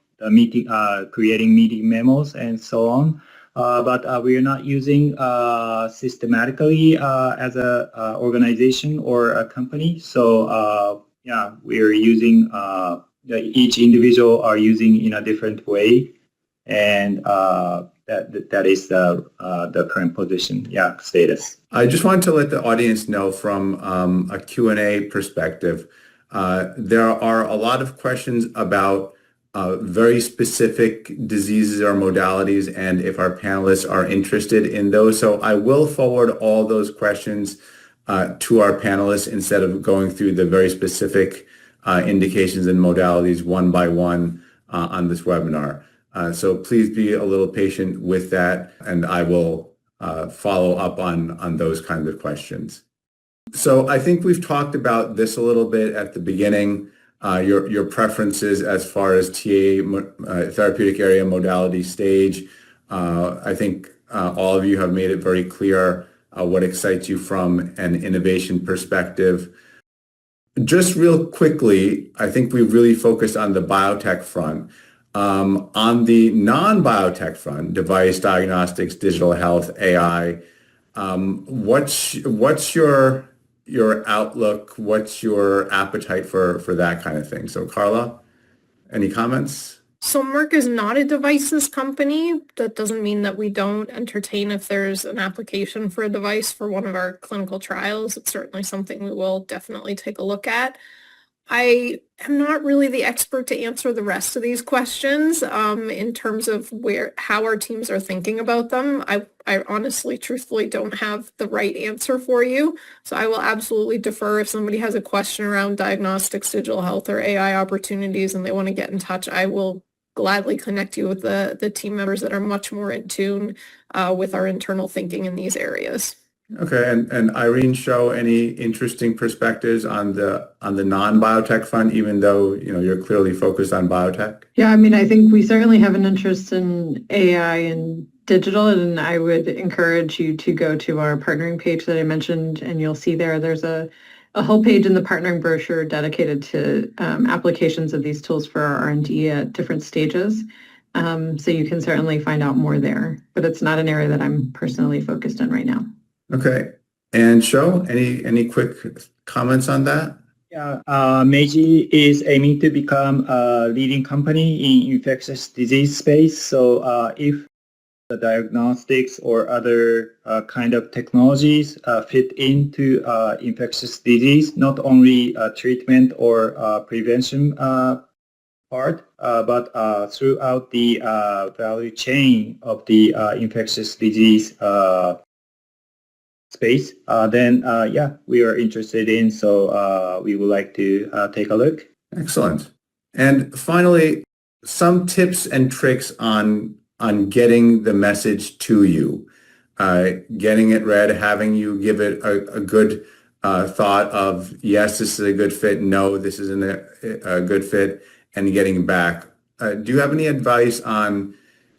creating meeting memos and so on. But we are not using systematically as an organization or a company. So we are using each individual are using in a different way, and that is the current position, status. I just wanted to let the audience know from a Q&A perspective, there are a lot of questions about very specific diseases or modalities, and if our panelists are interested in those. So I will forward all those questions to our panelists instead of going through the very specific indications and modalities one by one on this webinar. So please be a little patient with that, and I will follow up on those kinds of questions. So I think we've talked about this a little bit at the beginning, your preferences as far as TA, therapeutic area, modality, stage. I think all of you have made it very clear what excites you from an innovation perspective. Just real quickly, I think we've really focused on the biotech front. On the non-biotech front, device, diagnostics, digital health, AI, What's your outlook? What's your appetite for that kind of thing? So Carla, any comments? So Merck is not a devices company. That doesn't mean that we don't entertain if there's an application for a device for one of our clinical trials. It's certainly something we will definitely take a look at. I am not really the expert to answer the rest of these questions in terms of how our teams are thinking about them. I honestly, truthfully don't have the right answer for you. So I will absolutely defer if somebody has a question around diagnostics, digital health, or AI opportunities and they want to get in touch. I will gladly connect you with the team members that are much more in tune with our internal thinking in these areas. Okay, and Irene, show any interesting perspectives on the non-biotech front, even though you're clearly focused on biotech? Yeah, I mean, I think we certainly have an interest in AI and digital, and I would encourage you to go to our partnering page that I mentioned, and you'll see there's a whole page in the partnering brochure dedicated to applications of these tools for our R&D at different stages. So you can certainly find out more there, but it's not an area that I'm personally focused on right now. Okay. And Sho, any quick comments on that? Yeah, Meiji is aiming to become a leading company in infectious disease space. So if the diagnostics or other kind of technologies fit into infectious disease, not only treatment or prevention part, but throughout the value chain of the infectious disease space, then yeah, we are interested in, so we would like to take a look. Excellent. And finally, some tips and tricks on getting the message to you, getting it read, having you give it a good thought of, yes, this is a good fit, no, this isn't a good fit, and getting back. Do you have any advice on,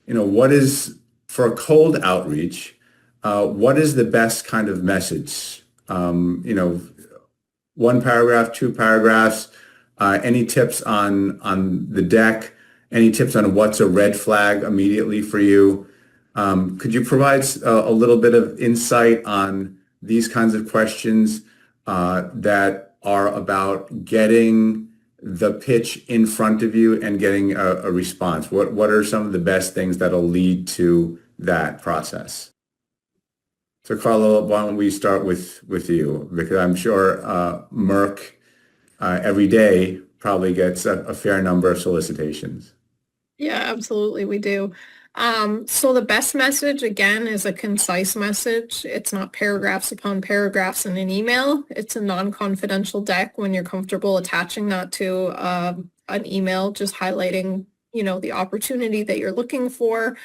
what is, for a cold outreach, what is the best kind of message? One paragraph, two paragraphs, any tips on the deck, any tips on what's a red flag immediately for you? Could you provide a little bit of insight on these kinds of questions that are about getting the pitch in front of you and getting a response? What are some of the best things that'll lead to that process? So Carla, why don't we start with you? Because I'm sure Merck every day probably gets a fair number of solicitations. Yeah, absolutely, we do. So the best message, again, is a concise message. It's not paragraphs upon paragraphs in an email. It's a non-confidential deck when you're comfortable attaching that to an email, just highlighting, the opportunity that you're looking for.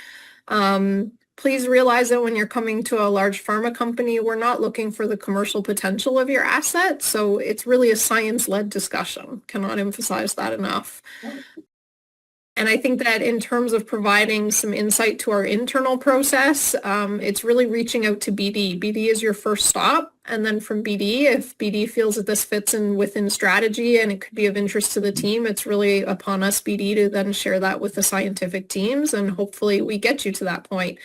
Please realize that when you're coming to a large pharma company, we're not looking for the commercial potential of your asset. So it's really a science-led discussion. Cannot emphasize that enough. And I think that in terms of providing some insight to our internal process, it's really reaching out to BD. BD is your first stop. And then from BD, if BD feels that this fits in within strategy and it could be of interest to the team, it's really upon us, BD, to then share that with the scientific teams. And hopefully we get you to that point.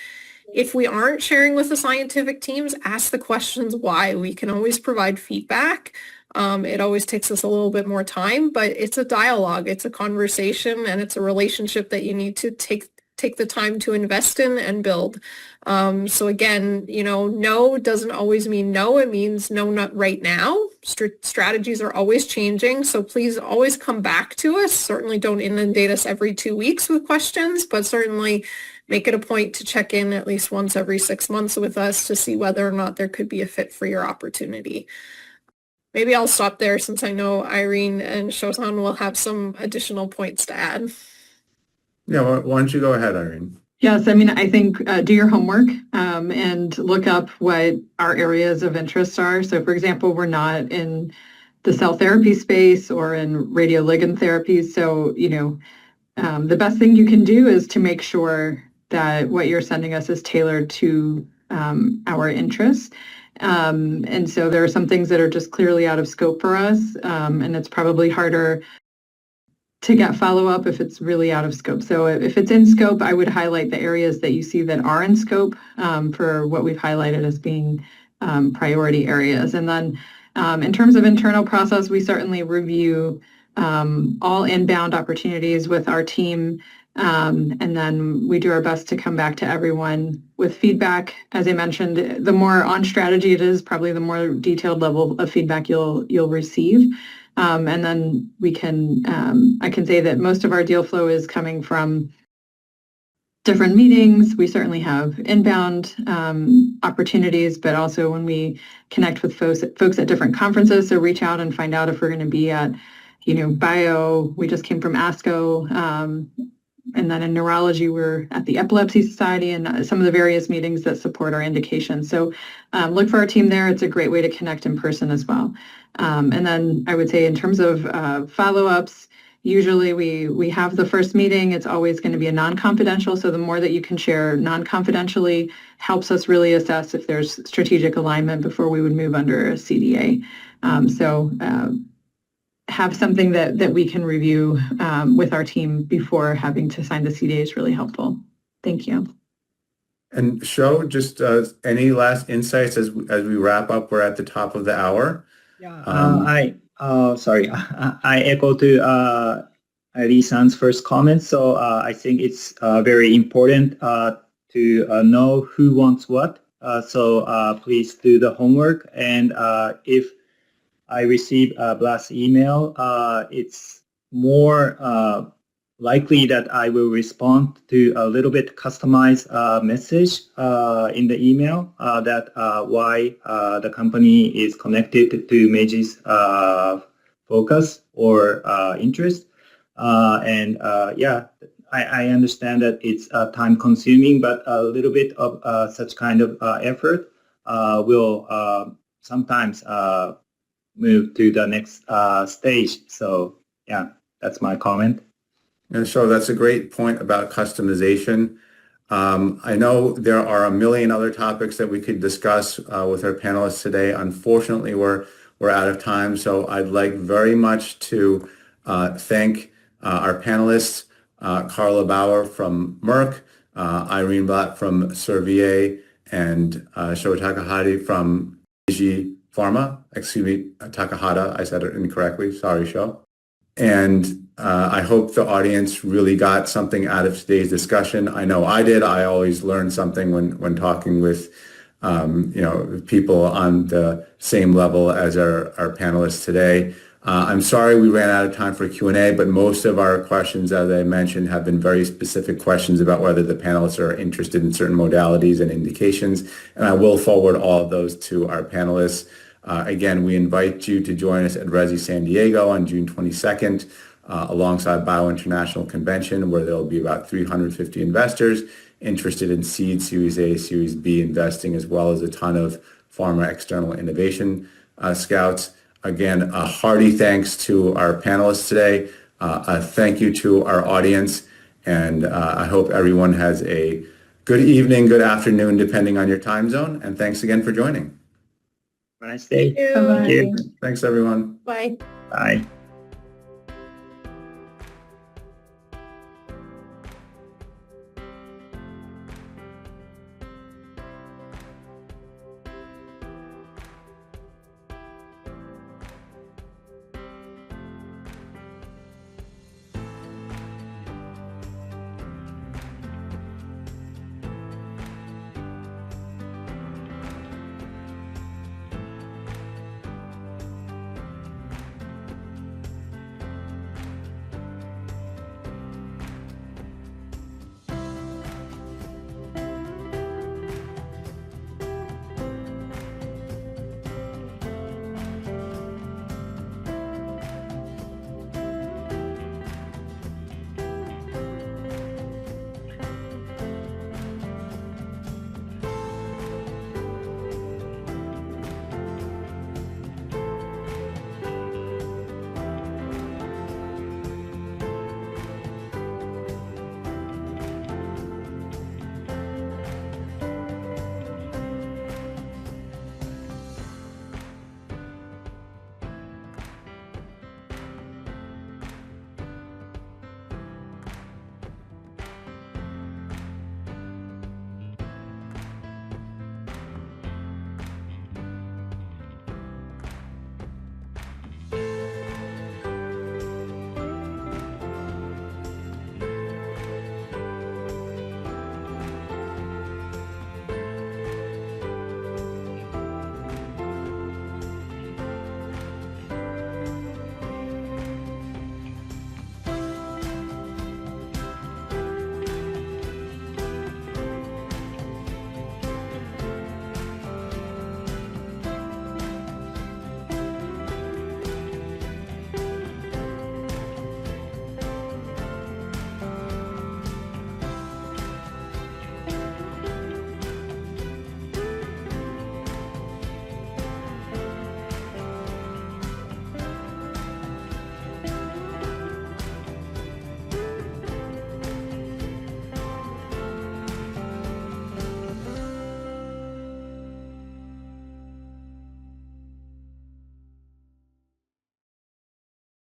If we aren't sharing with the scientific teams, ask the questions why. We can always provide feedback. It always takes us a little bit more time, but it's a dialogue, it's a conversation, and it's a relationship that you need to take the time to invest in and build. So again, no doesn't always mean no. It means no, not right now. Strategies are always changing. So please always come back to us. Certainly don't inundate us every 2 weeks with questions, but certainly make it a point to check in at least once every 6 months with us to see whether or not there could be a fit for your opportunity. Maybe I'll stop there since I know Irene and Shosan will have some additional points to add. Yeah, why don't you go ahead, Irene? Yes, I mean, I think do your homework and look up what our areas of interest are. So, for example, we're not in the cell therapy space or in radioligand therapies. So, the best thing you can do is to make sure that what you're sending us is tailored to our interests. And so there are some things that are just clearly out of scope for us, and it's probably harder to get follow-up if it's really out of scope. So if it's in scope, I would highlight the areas that you see that are in scope for what we've highlighted as being priority areas. And then in terms of internal process, we certainly review all inbound opportunities with our team. And then we do our best to come back to everyone with feedback. As I mentioned, the more on strategy it is, probably the more detailed level of feedback you'll receive. And then we can, I can say that most of our deal flow is coming from different meetings. We certainly have inbound opportunities, but also when we connect with folks at different conferences, so reach out and find out if we're going to be at, bio. We just came from ASCO. And then in neurology, we're at the Epilepsy Society and some of the various meetings that support our indications. So look for our team there. It's a great way to connect in person as well. And then I would say in terms of follow-ups, usually we have the first meeting. It's always going to be a non-confidential. So the more that you can share non-confidentially helps us really assess if there's strategic alignment before we would move under a CDA. Have something that we can review with our team before having to sign the CDA is really helpful. Thank you. And Sho, just any last insights as we wrap up? We're at the top of the hour. Yeah, I echo to Lee-san's first comment. So I think it's very important to know who wants what. So please do the homework. And if I receive a blast email, it's more likely that I will respond to a little bit customized message in the email that why the company is connected to Meiji's focus or interest. I understand that it's time consuming, but a little bit of such kind of effort will sometimes move to the next stage. So yeah, that's my comment. And so that's a great point about customization. I know there are a million other topics that we could discuss with our panelists today. Unfortunately, we're out of time. So I'd like very much to thank our panelists, Carla Bauer from Merck, Irene Blatt from Servier, and Sho Takahata from Meiji Pharma. Excuse me, Takahata. I said it incorrectly. Sorry, Sho. And I hope the audience really got something out of today's discussion. I know I did. I always learn something when talking with people on the same level as our panelists today. I'm sorry we ran out of time for Q&A, but most of our questions, as I mentioned, have been very specific questions about whether the panelists are interested in certain modalities and indications, and I will forward all of those to our panelists. Again, we invite you to join us at RESI San Diego on June 22nd alongside Bio International Convention, where there will be about 350 investors interested in seed, Series A, Series B investing, as well as a ton of pharma external innovation scouts. Again, a hearty thanks to our panelists today. A thank you to our audience, and I hope everyone has a good evening, good afternoon, depending on your time zone, and thanks again for joining. Have a nice day. Thank you. Thank you. Thanks, everyone. Bye. Bye.